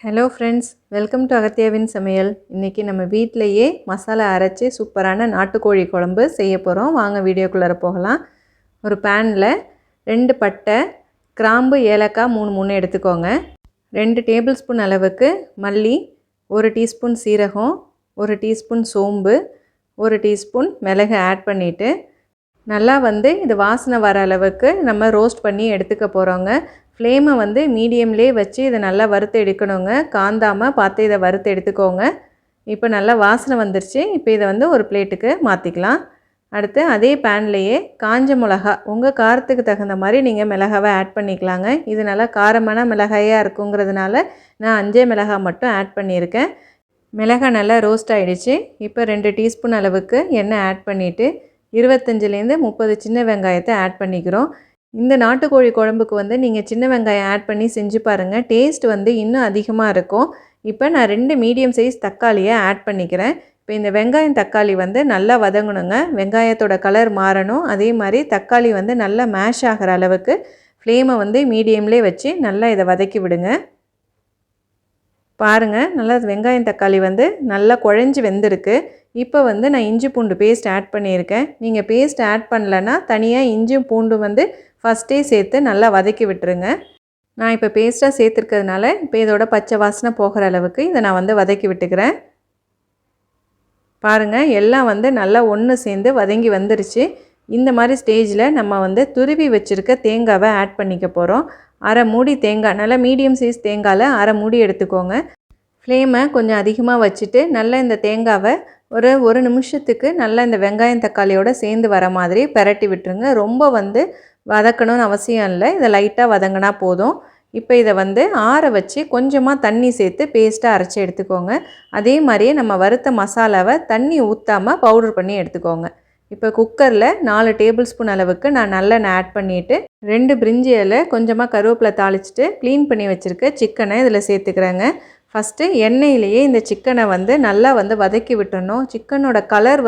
Hello friends, welcome to அகத்தியாவின் சமையல். இன்றைக்கி நம்ம வீட்டிலையே மசாலா அரைச்சி சூப்பரான நாட்டுக்கோழி குழம்பு செய்ய போகிறோம். வாங்க வீடியோக்குள்ளே போகலாம். ஒரு பேனில் 2 பட்டை, கிராம்பு, ஏலக்காய் 3 எடுத்துக்கோங்க. 2 டேபிள் ஸ்பூன் அளவுக்கு மல்லி, 1 டீஸ்பூன் சீரகம், 1 டீஸ்பூன் சோம்பு, 1 டீஸ்பூன் மிளகு ஆட் பண்ணிவிட்டு நல்லா இது வாசனை வர அளவுக்கு நம்ம ரோஸ்ட் பண்ணி எடுத்துக்க போகிறோங்க. ஃப்ளேமை மீடியம்லேயே வச்சு இதை நல்லா வறுத்து எடுக்கணுங்க. காந்தாமல் பார்த்து இதை வறுத்து எடுத்துக்கோங்க. இப்போ நல்லா வாசனை வந்துருச்சு. இப்போ இதை ஒரு பிளேட்டுக்கு மாற்றிக்கலாம். அடுத்து அதே பேன்லேயே காஞ்ச மிளகா, உங்கள் காரத்துக்கு தகுந்த மாதிரி நீங்கள் மிளகாவை ஆட் பண்ணிக்கலாங்க. இது நல்லா காரமான மிளகாயாக இருக்குங்கிறதுனால நான் 5 மிளகாய் மட்டும் ஆட் பண்ணியிருக்கேன். மிளகாய் நல்லா ரோஸ்ட் ஆகிடுச்சு. இப்போ 2 டீஸ்பூன் அளவுக்கு எண்ணெய் ஆட் பண்ணிவிட்டு 25லேருந்து 30 சின்ன வெங்காயத்தை ஆட் பண்ணிக்கிறோம். இந்த நாட்டுக்கோழி குழம்புக்கு நீங்கள் சின்ன வெங்காயம் ஆட் பண்ணி செஞ்சு பாருங்கள். டேஸ்ட் இன்னும் அதிகமாக இருக்கும். இப்போ நான் 2 மீடியம் சைஸ் தக்காளியை ஆட் பண்ணிக்கிறேன். இப்போ இந்த வெங்காயம் தக்காளி நல்லா வதங்கணுங்க. வெங்காயத்தோட கலர் மாறணும். அதே மாதிரி தக்காளி நல்லா மேஷ் ஆகிற அளவுக்கு ஃப்ளேமை மீடியம்லேயே வச்சு நல்லா இதை வதக்கி விடுங்க. பாருங்கள், நல்லா வெங்காயம் தக்காளி நல்லா குழஞ்சி வெந்திருக்கு. இப்போ நான் இஞ்சி பூண்டு பேஸ்ட் ஆட் பண்ணியிருக்கேன். நீங்கள் பேஸ்ட் ஆட் பண்ணலன்னா தனியாக இஞ்சி பூண்டு ஃபஸ்ட்டே சேர்த்து நல்லா வதக்கி விட்டுருங்க. நான் இப்போ பேஸ்ட்டாக சேர்த்துருக்கிறதுனால இப்போ இதோட பச்சை வாசனை போகிற அளவுக்கு இதை நான் வதக்கி விட்டுக்கிறேன். பாருங்கள், எல்லாம் நல்லா ஒன்று சேர்ந்து வதங்கி வந்துருச்சு. இந்த மாதிரி ஸ்டேஜில் நம்ம துருவி வச்சுருக்க தேங்காவை ஆட் பண்ணிக்க போகிறோம். அரை மூடி தேங்காய், நல்லா மீடியம் சைஸ் தேங்காயில் அரை மூடி எடுத்துக்கோங்க. ஃப்ளேமை கொஞ்சம் அதிகமாக வச்சுட்டு நல்லா இந்த தேங்காவை ஒரு நிமிஷத்துக்கு நல்லா இந்த வெங்காயம் தக்காளியோடு சேர்ந்து வர மாதிரி பெரட்டி விட்டுருங்க. ரொம்ப வதக்கணும்னு அவசியம் இல்லை. இதை லைட்டாக வதங்கினா போதும். இப்போ இதை ஆற வச்சு கொஞ்சமாக தண்ணி சேர்த்து பேஸ்ட்டாக அரைச்சி எடுத்துக்கோங்க. அதே மாதிரியே நம்ம வறுத்த மசாலாவை தண்ணி ஊற்றாமல் பவுடர் பண்ணி எடுத்துக்கோங்க. இப்போ குக்கரில் 4 டேபிள் ஸ்பூன் அளவுக்கு நான் நல்லெண்ணெய் ஆட் பண்ணிவிட்டு 2 பிரிஞ்சி இலை, கொஞ்சமாக கருவேப்பிலை தாளிச்சிட்டு க்ளீன் பண்ணி வச்சுருக்க சிக்கனை இதில் சேர்த்துக்கிறேங்க. ஃபஸ்ட்டு எண்ணெயிலேயே இந்த சிக்கனை நல்லா வதக்கி விட்டுறணும். சிக்கனோட கலர்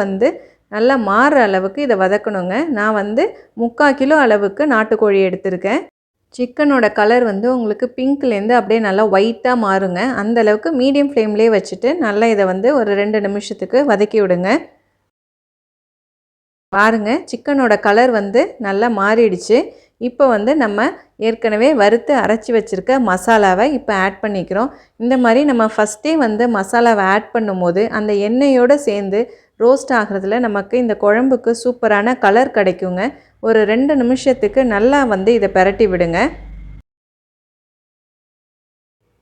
நல்லா மாறுற அளவுக்கு இதை வதக்கணுங்க. நான் 3/4 கிலோ அளவுக்கு நாட்டுக்கோழி எடுத்திருக்கேன். சிக்கனோட கலர் உங்களுக்கு பிங்க்லேருந்து அப்படியே நல்லா ஒயிட்டாக மாறுங்க. அந்தளவுக்கு மீடியம் ஃப்ளேம்லேயே வச்சுட்டு நல்லா இதை ஒரு 2 நிமிஷத்துக்கு வதக்கி விடுங்க. பாருங்கள், சிக்கனோட கலர் நல்லா மாறிடுச்சு. இப்போ நம்ம ஏற்கனவே வறுத்து அரைச்சி வச்சுருக்க மசாலாவை இப்போ ஆட் பண்ணிக்கிறோம். இந்த மாதிரி நம்ம ஃபஸ்ட்டே மசாலாவை ஆட் பண்ணும்போது அந்த எண்ணெயோடு சேர்ந்து ரோஸ்ட் ஆகிறதுல நமக்கு இந்த குழம்புக்கு சூப்பரான கலர் கிடைக்குங்க. ஒரு 2 நிமிஷத்துக்கு நல்லா இதை பெரட்டி விடுங்க.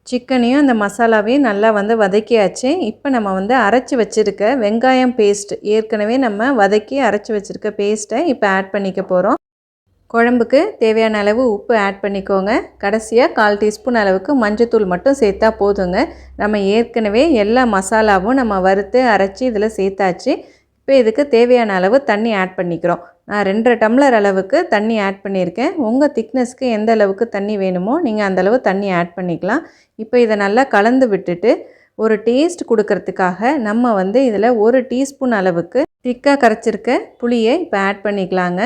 சிக்கனையும் அந்த மசாலாவையும் நல்லா வதக்கியாச்சு. இப்போ நம்ம அரைச்சி வச்சுருக்க வெங்காயம் பேஸ்ட், ஏற்கனவே நம்ம வதக்கி அரைச்சி வச்சுருக்க பேஸ்ட்டை இப்போ ஆட் பண்ணிக்க போகிறோம். குழம்புக்கு தேவையான அளவு உப்பு ஆட் பண்ணிக்கோங்க. கடைசியாக 1/4 டீஸ்பூன் அளவுக்கு மஞ்சத்தூள் மட்டும் சேர்த்தா போதுங்க. நம்ம ஏற்கனவே எல்லா மசாலாவும் நம்ம வறுத்து அரைச்சி இதில் சேர்த்தாச்சு. இப்போ இதுக்கு தேவையான அளவு தண்ணி ஆட் பண்ணிக்கிறோம். நான் 2.5 டம்ளர் அளவுக்கு தண்ணி ஆட் பண்ணியிருக்கேன். உங்கள் திக்னஸ்க்கு எந்த அளவுக்கு தண்ணி வேணுமோ நீங்கள் அந்தளவு தண்ணி ஆட் பண்ணிக்கலாம். இப்போ இதை நல்லா கலந்து விட்டுட்டு ஒரு டேஸ்ட் கொடுக்கறதுக்காக நம்ம இதில் 1 டீஸ்பூன் அளவுக்கு திக்காக கரைச்சிருக்க புளியை இப்போ ஆட் பண்ணிக்கலாங்க.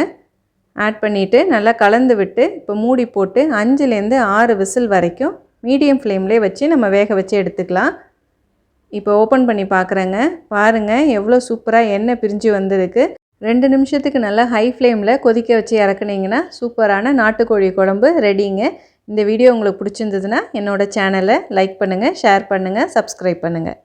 ஆட் பண்ணிவிட்டு நல்லா கலந்து விட்டு இப்போ மூடி போட்டு 5லேருந்து 6 விசில் வரைக்கும் மீடியம் ஃப்ளேம்லேயே வச்சு நம்ம வேக வச்சு எடுத்துக்கலாம். இப்போ ஓப்பன் பண்ணி பார்க்குறேங்க. பாருங்கள், எவ்வளோ சூப்பராக எண்ணெய் பிரிஞ்சு வந்திருக்கு. 2 நிமிஷத்துக்கு நல்லா ஹை ஃப்ளேமில் கொதிக்க வச்சு இறக்குனீங்கன்னா சூப்பரான நாட்டுக்கோழி குழம்பு ரெடிங்க. இந்த வீடியோ உங்களுக்கு பிடிச்சிருந்ததுன்னா என்னோடய சேனலை லைக் பண்ணுங்கள், ஷேர் பண்ணுங்கள், சப்ஸ்கிரைப் பண்ணுங்கள்.